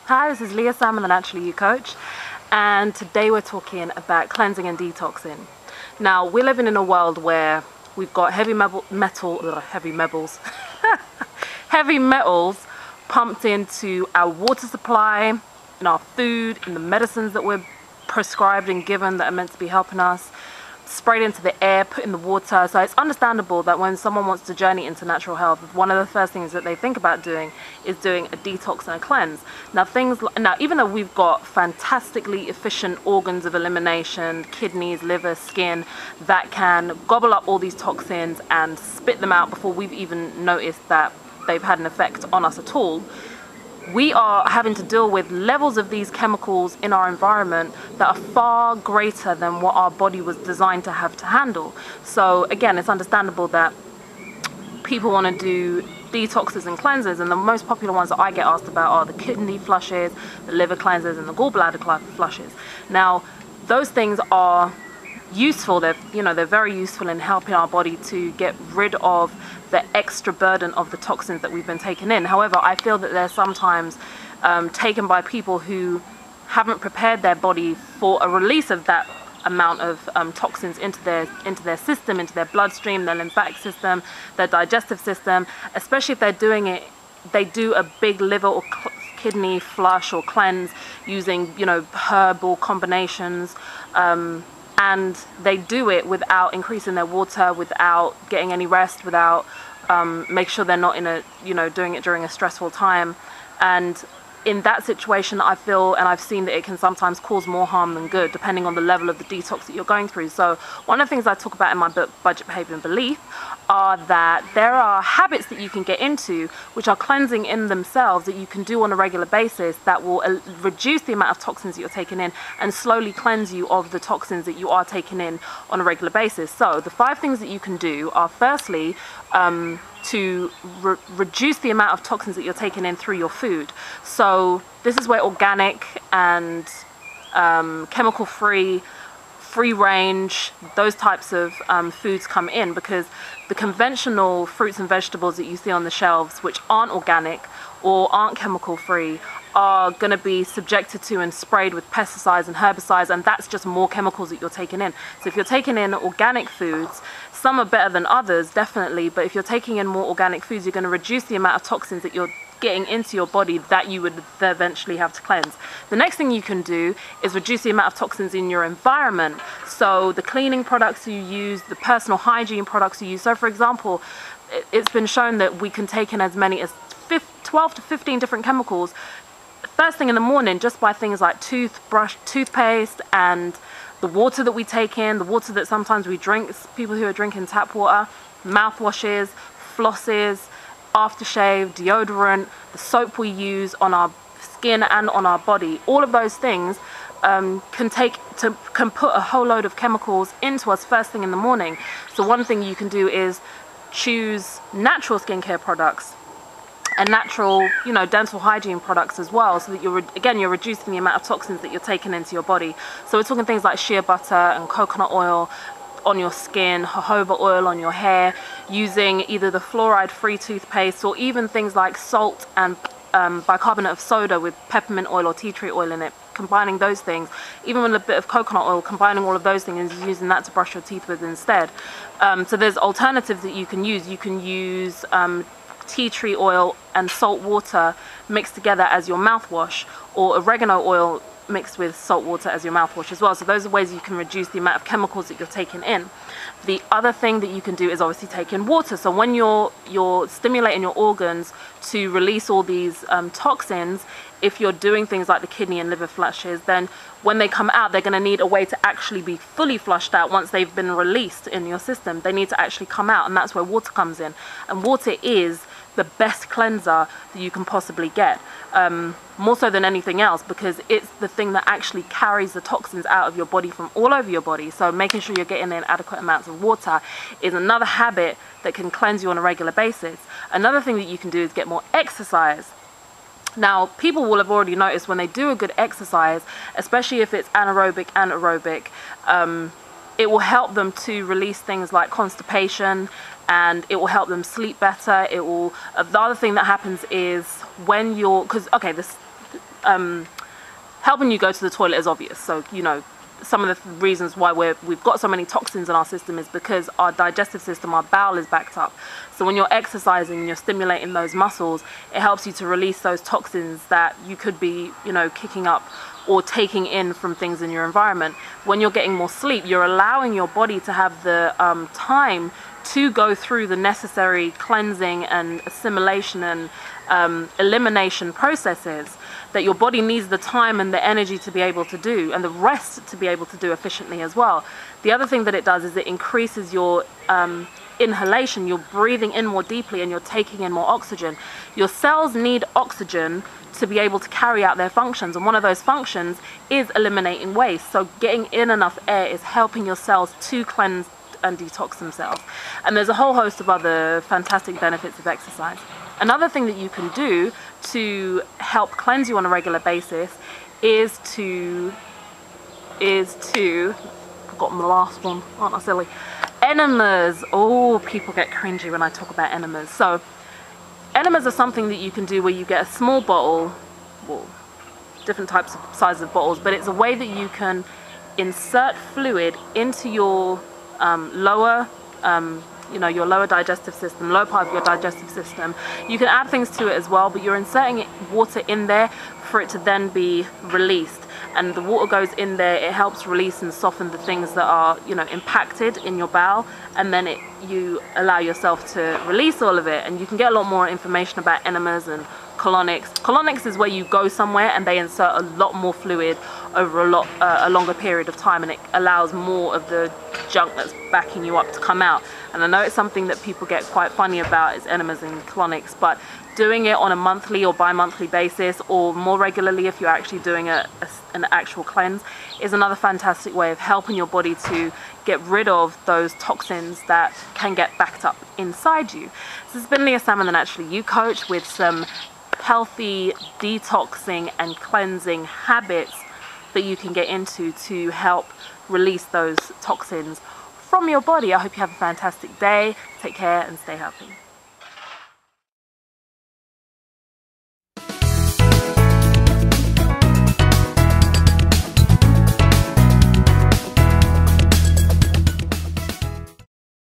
Hi, this is Leah, Salmon, the Naturally You Coach, and today we're talking about cleansing and detoxing. Now, we're living in a world where we've got heavy metals pumped into our water supply, in our food, in the medicines that we're prescribed and given that are meant to be helping us, sprayed into the air, put in the water. So it's understandable that when someone wants to journey into natural health, one of the first things that they think about doing is doing a detox and a cleanse. Now even though we've got fantastically efficient organs of elimination, kidneys, liver, skin, that can gobble up all these toxins and spit them out before we've even noticed that they've had an effect on us at all, we are having to deal with levels of these chemicals in our environment that are far greater than what our body was designed to have to handle. So again, it's understandable that people want to do detoxes and cleanses, and the most popular ones that I get asked about are the kidney flushes, the liver cleanses, and the gallbladder flushes. Now, those things are useful. They're very useful in helping our body to get rid of the extra burden of the toxins that we've been taking in. However, I feel that they're sometimes taken by people who haven't prepared their body for a release of that amount of toxins into their system, into their bloodstream, their lymphatic system, their digestive system. Especially if they're doing it, they do a big liver or kidney flush or cleanse using herbal combinations. And they do it without increasing their water, without getting any rest, without make sure they're not doing it during a stressful time. And in that situation, I feel and I've seen that it can sometimes cause more harm than good, depending on the level of the detox that you're going through. So one of the things I talk about in my book, Budget Behavior and Belief, are that there are habits that you can get into which are cleansing in themselves that you can do on a regular basis that will reduce the amount of toxins that you're taking in and slowly cleanse you of the toxins that you are taking in on a regular basis. So the 5 things that you can do are, firstly, to reduce the amount of toxins that you're taking in through your food. So this is where organic and chemical-free, free range, those types of foods come in, because the conventional fruits and vegetables that you see on the shelves, which aren't organic or aren't chemical free, are going to be subjected to and sprayed with pesticides and herbicides, and that's just more chemicals that you're taking in. So if you're taking in organic foods, some are better than others, definitely, but if you're taking in more organic foods, you're going to reduce the amount of toxins that you're getting into your body that you would eventually have to cleanse. The next thing you can do is reduce the amount of toxins in your environment. So the cleaning products you use, the personal hygiene products you use. So for example, it's been shown that we can take in as many as 12 to 15 different chemicals first thing in the morning, just by things like toothbrush, toothpaste, and the water that we take in, the water that sometimes we drink, people who are drinking tap water, mouthwashes, flosses, aftershave, deodorant, the soap we use on our skin and on our body. All of those things can put a whole load of chemicals into us first thing in the morning. So one thing you can do is choose natural skincare products and natural, dental hygiene products as well, so that you're reducing the amount of toxins that you're taking into your body. So we're talking things like shea butter and coconut oil on your skin, jojoba oil on your hair, using either the fluoride-free toothpaste or even things like salt and bicarbonate of soda with peppermint oil or tea tree oil in it, combining those things, even with a bit of coconut oil, combining all of those things and using that to brush your teeth with instead. So there's alternatives that you can use. You can use tea tree oil and salt water mixed together as your mouthwash, or oregano oil mixed with salt water as your mouthwash as well. So those are ways you can reduce the amount of chemicals that you're taking in. The other thing that you can do is obviously take in water. So when you're stimulating your organs to release all these toxins, if you're doing things like the kidney and liver flushes, then when they come out, they're going to need a way to actually be fully flushed out once they've been released in your system. They need to actually come out, and that's where water comes in. And water is the best cleanser that you can possibly get, more so than anything else, because it's the thing that actually carries the toxins out of your body from all over your body. So making sure you're getting in adequate amounts of water is another habit that can cleanse you on a regular basis. Another thing that you can do is get more exercise. Now, people will have already noticed when they do a good exercise, especially if it's anaerobic and aerobic, it will help them to release things like constipation, and it will help them sleep better. It will. The other thing that happens is when you're, helping you go to the toilet is obvious. So, you know, some of the reasons why we've got so many toxins in our system is because our digestive system, our bowel is backed up. So when you're exercising and you're stimulating those muscles, it helps you to release those toxins that you could be, you know, kicking up or taking in from things in your environment. When you're getting more sleep, you're allowing your body to have the time to go through the necessary cleansing and assimilation and elimination processes that your body needs the time and the energy to be able to do, and the rest to be able to do efficiently as well. The other thing that it does is it increases your inhalation. You're breathing in more deeply and you're taking in more oxygen. Your cells need oxygen to be able to carry out their functions, and one of those functions is eliminating waste. So getting in enough air is helping your cells to cleanse and detox themselves. And there's a whole host of other fantastic benefits of exercise. Another thing that you can do to help cleanse you on a regular basis is to forgotten the last one, aren't I silly? Enemas. Oh, people get cringy when I talk about enemas. So enemas are something that you can do where you get a small bottle, well, different types of sizes of bottles, but it's a way that you can insert fluid into your lower your lower digestive system, lower part of your digestive system. You can add things to it as well, but you're inserting water in there for it to then be released. And the water goes in there, it helps release and soften the things that are, you know, impacted in your bowel, and then you allow yourself to release all of it. And you can get a lot more information about enemas and colonics. Colonics is where you go somewhere and they insert a lot more fluid over a longer period of time, and it allows more of the junk that's backing you up to come out. And I know it's something that people get quite funny about, is enemas and colonics, but doing it on a monthly or bi-monthly basis, or more regularly if you're actually doing an actual cleanse, is another fantastic way of helping your body to get rid of those toxins that can get backed up inside you. This has been Leah, Salmon, the Naturally You Coach, with some healthy detoxing and cleansing habits that you can get into to help release those toxins from your body. I hope you have a fantastic day. Take care and stay healthy.